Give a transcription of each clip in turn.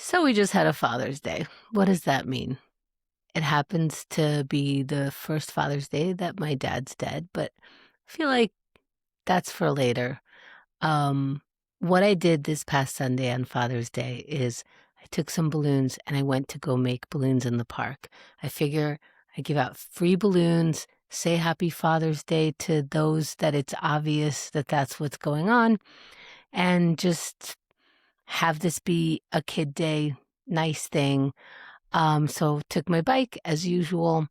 So we just had a Father's Day. What does that mean? It happens to be the first Father's Day that my dad's dead, but I feel like that's for later. Um, what I did this past Sunday on Father's Day is I took some balloons and I went to go make balloons in the park. I figure I give out free balloons, say Happy Father's Day to those that it's obvious that that's what's going on, and just have this be a kid day, nice thing. So took my bike as usual,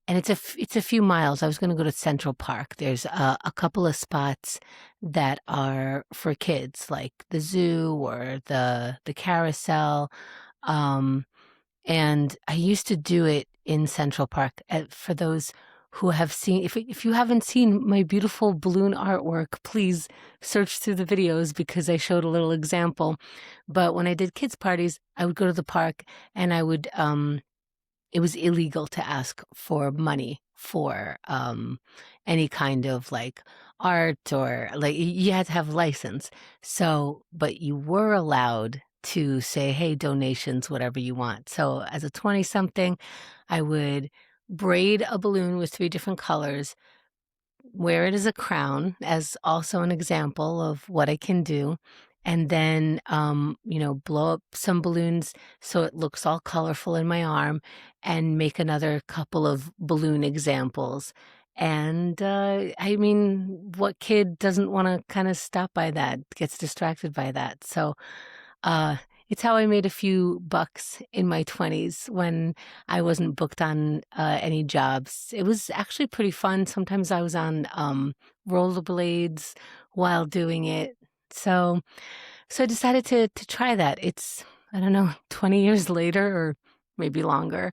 and it's a few miles. I was going to go to Central Park. There's a couple of spots that are for kids, like the zoo or the carousel. Um, and I used to do it in Central Park. For those who have seen, if you haven't seen my beautiful balloon artwork, please search through the videos because I showed a little example. But when I did kids parties, I would go to the park and I would it was illegal to ask for money for any kind of like art or like you had to have license. So, but you were allowed to say, hey, donations, whatever you want. So, as a 20 something, I would braid a balloon with three different colors, wear it as a crown as also an example of what I can do. And then, blow up some balloons so it looks all colorful in my arm and make another couple of balloon examples. And I mean, what kid doesn't want to kind of stop by that, gets distracted by that? So uh, it's how I made a few bucks in my 20s when I wasn't booked on any jobs. It was actually pretty fun. Sometimes I was on rollerblades while doing it. So I decided to try that. It's, I don't know, 20 years later or maybe longer.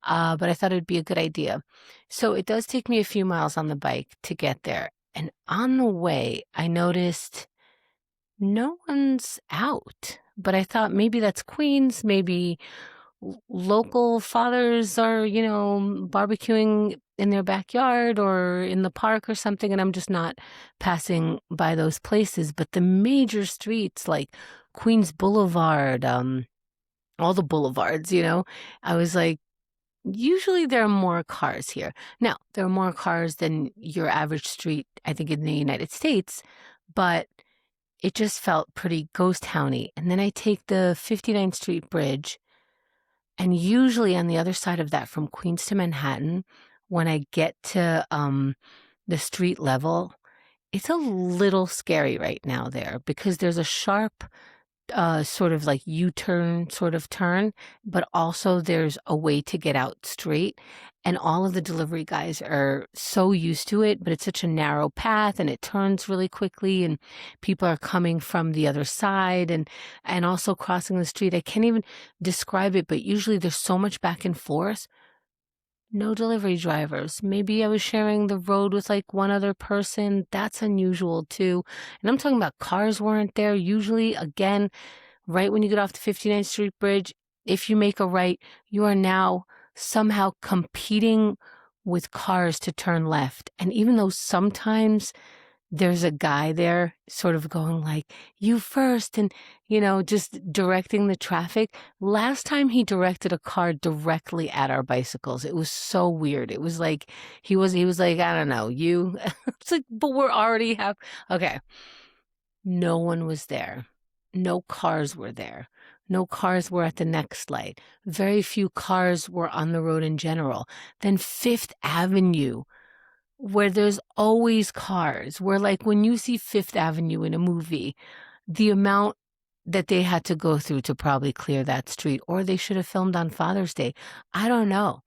But I thought it'd be a good idea. So it does take me a few miles on the bike to get there. And on the way, I noticed no one's out. But I thought maybe that's Queens, maybe local fathers are, barbecuing in their backyard or in the park or something, and I'm just not passing by those places. But the major streets like Queens Boulevard, all the boulevards, I was like, usually there are more cars here. Now, there are more cars than your average street, I think, in the United States, but it just felt pretty ghost towny. And then I take the 59th Street Bridge, and usually on the other side of that, from Queens to Manhattan, when I get to the street level, it's a little scary right now there because there's a sharp sort of like U-turn sort of turn, but also there's a way to get out straight. And all of the delivery guys are so used to it, but it's such a narrow path and it turns really quickly and people are coming from the other side and also crossing the street. I can't even describe it, but usually there's so much back and forth. No delivery drivers. Maybe I was sharing the road with like one other person. That's unusual too. And I'm talking about cars weren't there. Usually, again, right when you get off the 59th Street Bridge, if you make a right, you are now somehow competing with cars to turn left. And even though sometimes there's a guy there sort of going like, you first, and, just directing the traffic. Last time he directed a car directly at our bicycles. It was so weird. It was like, he was like, I don't know, you. It's like, but we're already okay. No one was there. No cars were there. No cars were at the next light. Very few cars were on the road in general. Then Fifth Avenue, where there's always cars, where like when you see Fifth Avenue in a movie, the amount that they had to go through to probably clear that street, or they should have filmed on Father's Day. I don't know.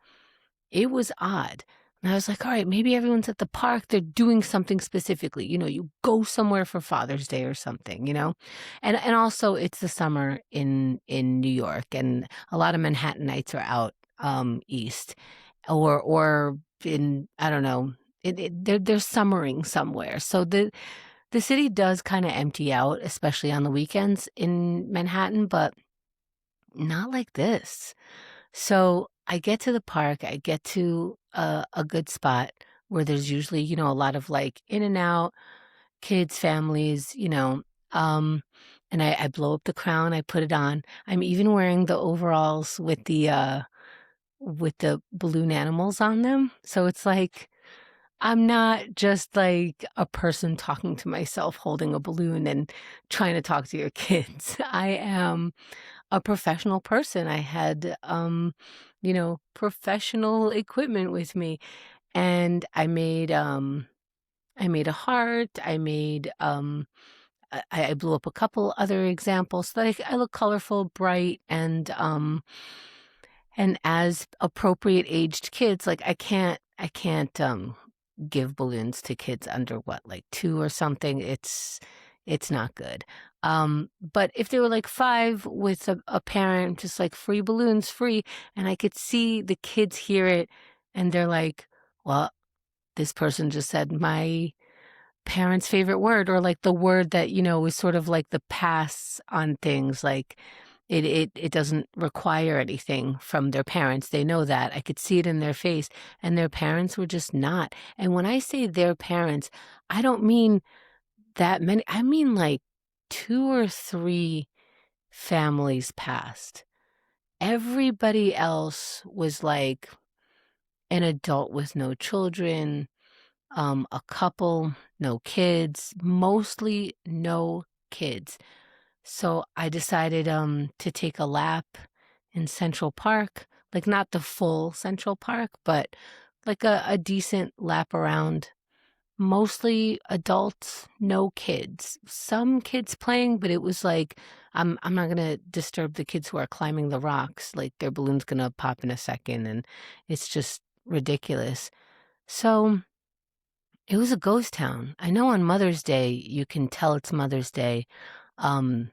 It was odd. And I was like, all right, maybe everyone's at the park. They're doing something specifically. You go somewhere for Father's Day or something. And also it's the summer in New York and a lot of Manhattanites are out east or in, I don't know, they're summering somewhere. So the city does kind of empty out, especially on the weekends in Manhattan, but not like this. So I get to the park, I get to a good spot where there's usually, a lot of like in and out kids, families, um, and I blow up the crown, I put it on. I'm even wearing the overalls with the balloon animals on them. So it's like I'm not just like a person talking to myself holding a balloon and trying to talk to your kids. I am a professional person. I had professional equipment with me, and I made a heart. I blew up a couple other examples so that I look colorful, bright, and as appropriate aged kids. Like I can't give balloons to kids under what, like 2 or something. It's not good. But if they were like 5 with a parent, just like free balloons, free, and I could see the kids hear it, and they're like, well, this person just said my parents' favorite word, or like the word that, is sort of like the pass on things. Like it doesn't require anything from their parents. They know that. I could see it in their face, and their parents were just not. And when I say their parents, I don't mean that many. I mean like 2 or 3 families past. Everybody else was like an adult with no children, a couple, no kids, mostly no kids. So I decided to take a lap in Central Park, like not the full Central Park, but like a decent lap around. Mostly adults, no kids. Some kids playing, but it was like I'm not gonna disturb the kids who are climbing the rocks. Like their balloon's gonna pop in a second, and it's just ridiculous. So it was a ghost town. I know on Mother's Day, you can tell it's Mother's Day. Um,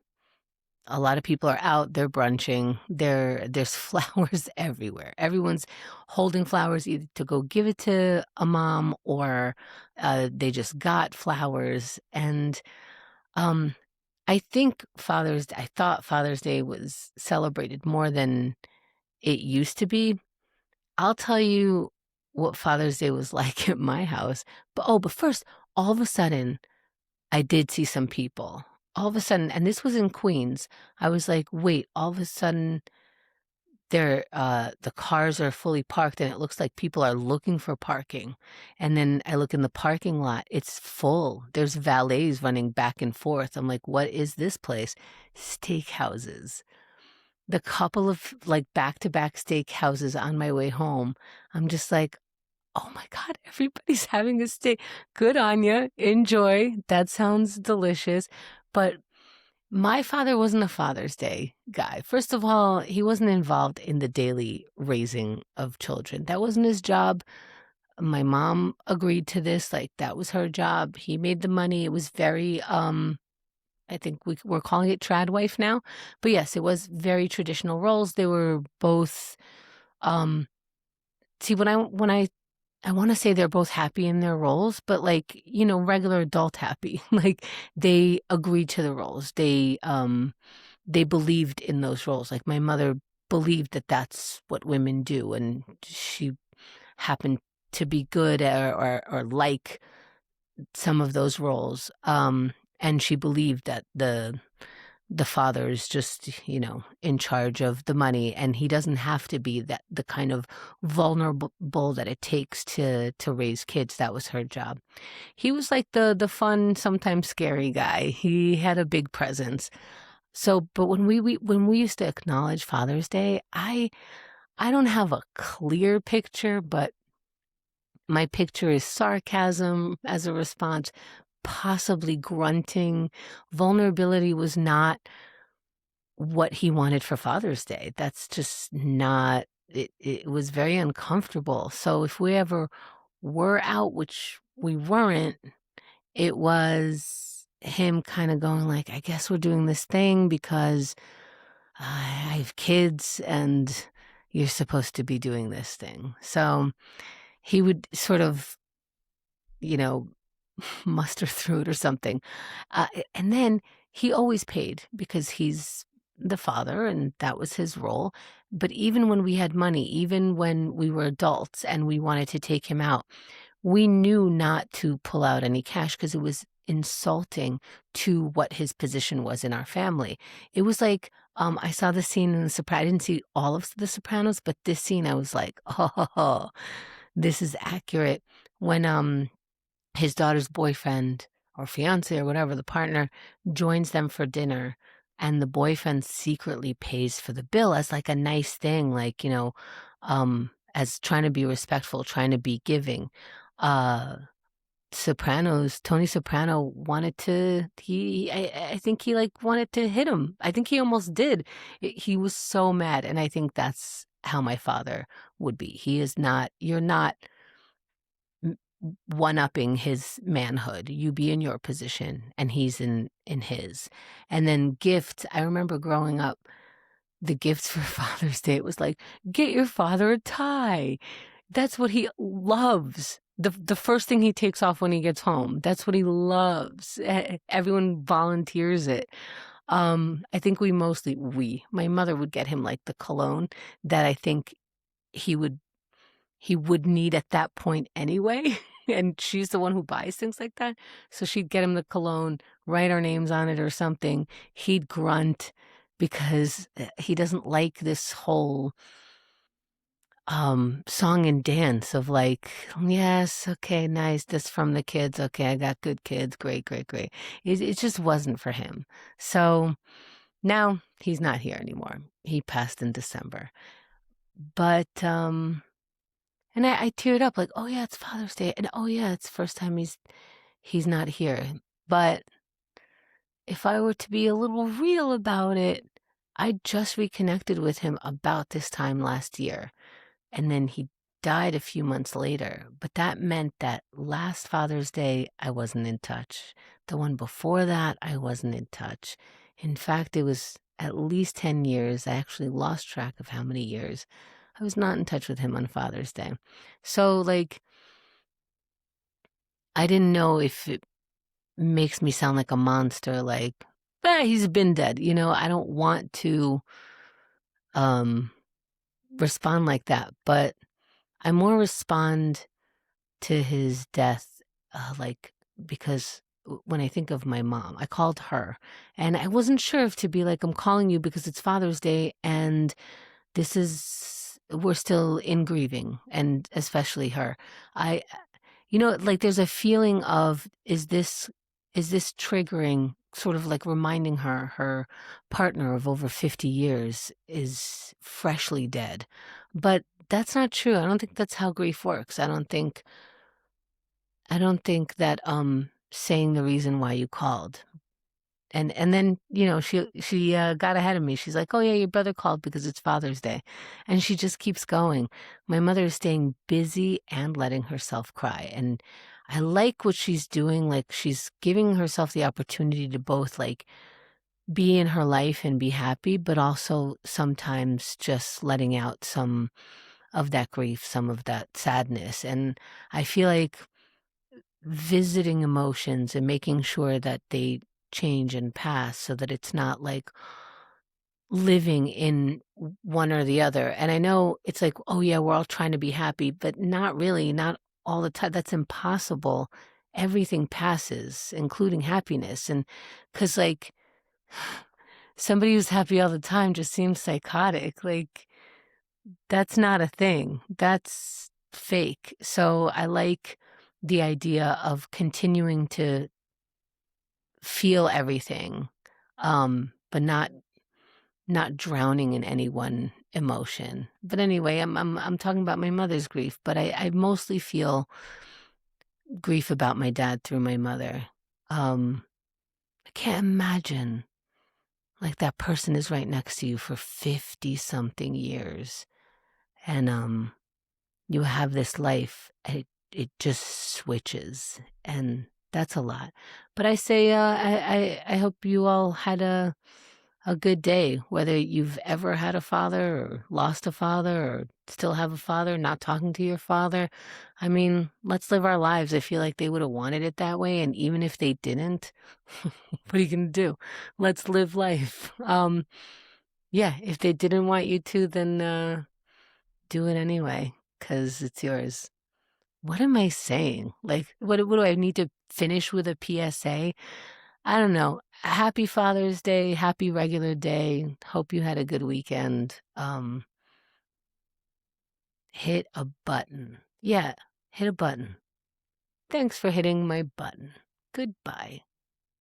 a lot of people are out, they're brunching. There's flowers everywhere. Everyone's holding flowers either to go give it to a mom, or they just got flowers. And um, I thought Father's Day was celebrated more than it used to be. I'll tell you what Father's Day was like at my house. But first, all of a sudden, I did see some people. All of a sudden, and this was in Queens. I was like, wait, all of a sudden the cars are fully parked, and it looks like people are looking for parking. And then I look in the parking lot, it's full. There's valets running back and forth. I'm like, what is this place? Steakhouses. The couple of like back-to-back steak houses on my way home, I'm just like, oh my God, everybody's having a steak. Good on you. Enjoy. That sounds delicious. But my father wasn't a Father's Day guy. First of all, he wasn't involved in the daily raising of children. That wasn't his job. My mom agreed to this. Like that was her job. He made the money. It was very I think we're calling it trad wife now. But yes, it was very traditional roles. They were both um see when I want to say they're both happy in their roles, but like, regular adult happy. Like they agreed to the roles. They believed in those roles. Like my mother believed that that's what women do, and she happened to be good or like some of those roles. And she believed that the father is just, in charge of the money, and he doesn't have to be the kind of vulnerable that it takes to raise kids. That was her job. He was like the fun, sometimes scary guy. He had a big presence. So, but when we used to acknowledge Father's Day, I don't have a clear picture, but my picture is sarcasm as a response, possibly grunting. Vulnerability was not what he wanted for Father's Day. That's just not, it was very uncomfortable. So if we ever were out, which we weren't, it was him kind of going like, I guess we're doing this thing because I have kids and you're supposed to be doing this thing. So he would sort of, you know, muster through it or something. And then he always paid because he's the father and that was his role. But even when we had money, even when we were adults and we wanted to take him out, we knew not to pull out any cash because insulting to what his position was in our family. It was like, I saw the scene in I didn't see all of The Sopranos, but this scene I was like, "Oh, this is accurate." When, his daughter's boyfriend or fiance or whatever, the partner, joins them for dinner, and the boyfriend secretly pays for the bill as like a nice thing, like, as trying to be respectful, trying to be giving. Uh Tony Soprano wanted to I think he like wanted to hit him. I think he almost did. He was so mad, and I think that's how my father would be. He is not You're not one-upping his manhood. You be in your position and he's in his. And then gifts, I remember growing up, the gifts for Father's Day, it was like, get your father a tie. That's what he loves. The first thing he takes off when he gets home. That's what he loves. Everyone volunteers it. I think my mother would get him like the cologne that I think he would he would need at that point anyway. And she's the one who buys things like that. So she'd get him the cologne, write our names on it or something. He'd grunt because he doesn't like this whole song and dance of like, yes, okay, nice, this from the kids. Okay, I got good kids. Great, great, great. It just wasn't for him. So now he's not here anymore. He passed in December. But and I teared up like, oh yeah, it's Father's Day, and oh yeah, it's the first time he's not here. But if I were to be a little real about it, I just reconnected with him about this time last year, and then he died a few months later. But that meant that last Father's Day, I wasn't in touch. The one before that, I wasn't in touch. In fact, it was at least 10 years. I actually lost track of how many years. I was not in touch with him on Father's Day. So, like, I didn't know if it makes me sound like a monster, like, he's been dead. I don't want to um, respond like that, but I more respond to his death, like, because when I think of my mom, I called her, and I wasn't sure if to be like, I'm calling you because it's Father's Day, and we're still in grieving, and especially her. I, like there's a feeling of, is this triggering, sort of like reminding her partner of over 50 years is freshly dead. But that's not true. I don't think that's how grief works. I don't think that saying the reason why you called. And then, she got ahead of me. She's like, "Oh yeah, your brother called because it's Father's Day." And she just keeps going. My mother is staying busy and letting herself cry. And I like what she's doing. Like, she's giving herself the opportunity to both like be in her life and be happy, but also sometimes just letting out some of that grief, some of that sadness. And I feel like visiting emotions and making sure that they change and pass so that it's not like living in one or the other. And I know it's like, oh yeah, we're all trying to be happy, but not really, not all the time. That's impossible. Everything passes, including happiness. And because, like, somebody who's happy all the time just seems psychotic. Like, that's not a thing. That's fake. So I like the idea of continuing to feel everything, but not drowning in any one emotion. But anyway, I'm talking about my mother's grief, but I mostly feel grief about my dad through my mother. I can't imagine like that person is right next to you for 50 something years, and you have this life, and it just switches, and that's a lot. But I say, I hope you all had a good day, whether you've ever had a father or lost a father or still have a father, not talking to your father. I mean, let's live our lives. I feel like they would have wanted it that way. And even if they didn't, what are you going to do? Let's live life. Yeah, if they didn't want you to, then do it anyway, because it's yours. What am I saying? Like, what do I need to finish with a PSA? I don't know. Happy Father's Day, happy regular day. Hope you had a good weekend. Hit a button. Yeah, hit a button. Thanks for hitting my button. Goodbye.